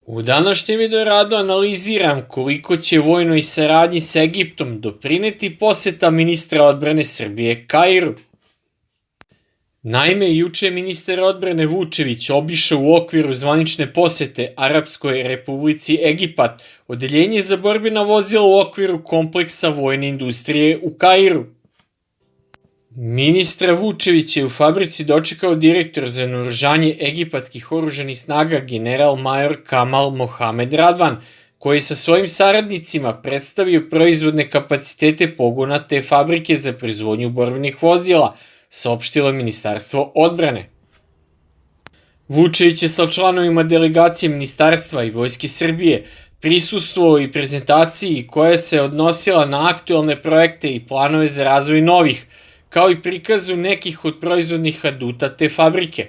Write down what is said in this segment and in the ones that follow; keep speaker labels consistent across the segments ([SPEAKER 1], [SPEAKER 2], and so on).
[SPEAKER 1] U današnjem videoradu analiziram koliko će vojnoj saradnji sa Egiptom doprineti poseta ministra odbrane Srbije Kairu. Naime, juče je ministar odbrane Vučević obišao u okviru zvanične posete Arapskoj Republici Egipat odeljenje za borbena vozila u okviru kompleksa vojne industrije u Kairu. Ministra Vučevića je u fabrici dočekao direktor za naoružanje egipatskih oružanih snaga general major Kamal Mohamed Radvan, koji je sa svojim saradnicima predstavio proizvodne kapacitete pogona te fabrike za proizvodnju borbenih vozila, saopštilo Ministarstvo odbrane. Vučević je sa članovima delegacije Ministarstva i Vojske Srbije prisustvovao i prezentaciji koja se odnosila na aktuelne projekte i planove za razvoj novih, kao i prikazu nekih od proizvodnih aduta te fabrike.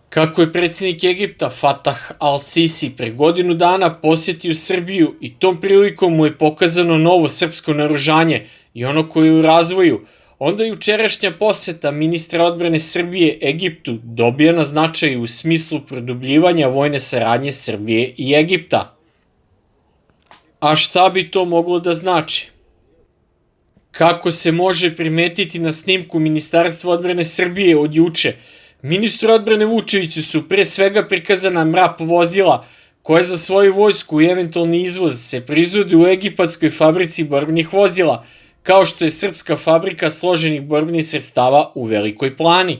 [SPEAKER 1] Kako je predsjednik Egipta Fatah al-Sisi pre godinu dana posetio Srbiju i tom prilikom mu je pokazano novo srpsko naoružanje i ono koje je u razvoju, onda jučerašnja poseta ministra odbrane Srbije Egiptu dobija na značaju u smislu produbljivanja vojne saradnje Srbije i Egipta. A šta bi to moglo da znači? Kako se može primetiti na snimku Ministarstva odbrane Srbije od juče, ministru odbrane Vučeviću su pre svega prikazana MRAP vozila koje za svoju vojsku i eventualni izvoz se proizvode u egipatskoj fabrici borbenih vozila, kao što je srpska fabrika složenih borbenih sredstava u Velikoj Plani.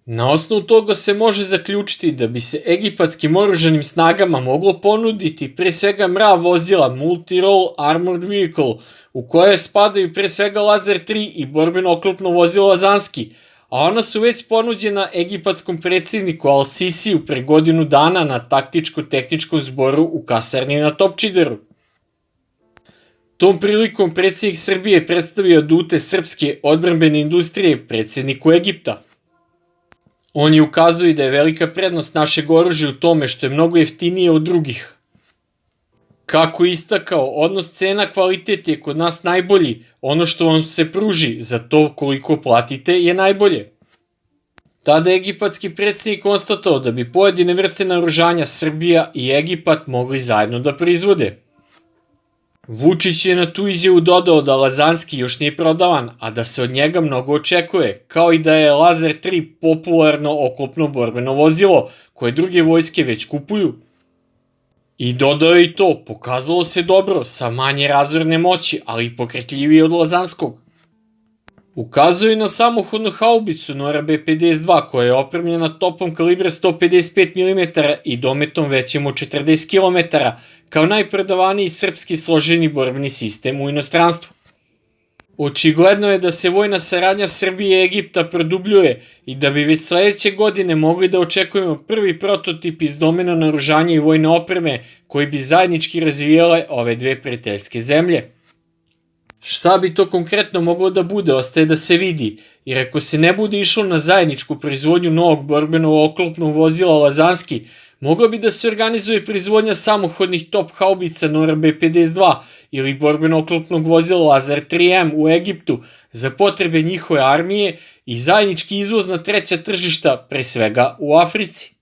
[SPEAKER 1] Na osnovu toga se može zaključiti da bi se egipatskim oružanim snagama moglo ponuditi pre svega MRAV vozila Multi-Role Armored Vehicle, u koje spadaju pre svega Lazar 3 i borbeno oklopno vozilo Lazanski, a ona su već ponuđena egipatskom predsjedniku Al-Sisiju pre godinu dana na taktičko-tehničkom zboru u kasarni na Topčideru. Tom prilikom predsjednik Srbije predstavio adute srpske odbrambene industrije predsjedniku Egipta. On je ukazao i da je velika prednost našeg oružja u tome što je mnogo jeftinije od drugih. Kako je istakao, odnos cena-kvalitet je kod nas najbolji, ono što vam se pruži za to koliko platite je najbolje. Tada je egipatski predsjednik konstatovao da bi pojedine vrste naoružanja Srbija i Egipat mogli zajedno da proizvode. Vučić je na tu izjavu dodao da Lazanski još nije prodavan, a da se od njega mnogo očekuje, kao i da je Lazar 3 popularno oklopno borbeno vozilo, koje druge vojske već kupuju. I dodao je i to, pokazalo se dobro, sa manje razorne moći, ali i pokretljivije od Lazanskog. Ukazao je na samohodnu haubicu Nora B-52 koja je opremljena topom kalibra 155 mm i dometom većim od 40 km, kao najprodavaniji srpski složeni borbeni sistem u inostranstvu. Očigledno je da se vojna saradnja Srbije i Egipta produbljuje i da bi već sledeće godine mogli da očekujemo prvi prototip iz domena naoružanja i vojne opreme koji bi zajednički razvijale ove dve prijateljske zemlje. Šta bi to konkretno moglo da bude, ostaje da se vidi, jer ako se ne bude išlo na zajedničku proizvodnju novog borbenog oklopnog vozila Lazanski, mogla bi da se organizuje proizvodnja samohodnih top haubica Nora B-52 ili borbeno oklopnog vozila Lazar 3M u Egiptu za potrebe njihove armije i zajednički izvoz na treća tržišta, pre svega u Africi.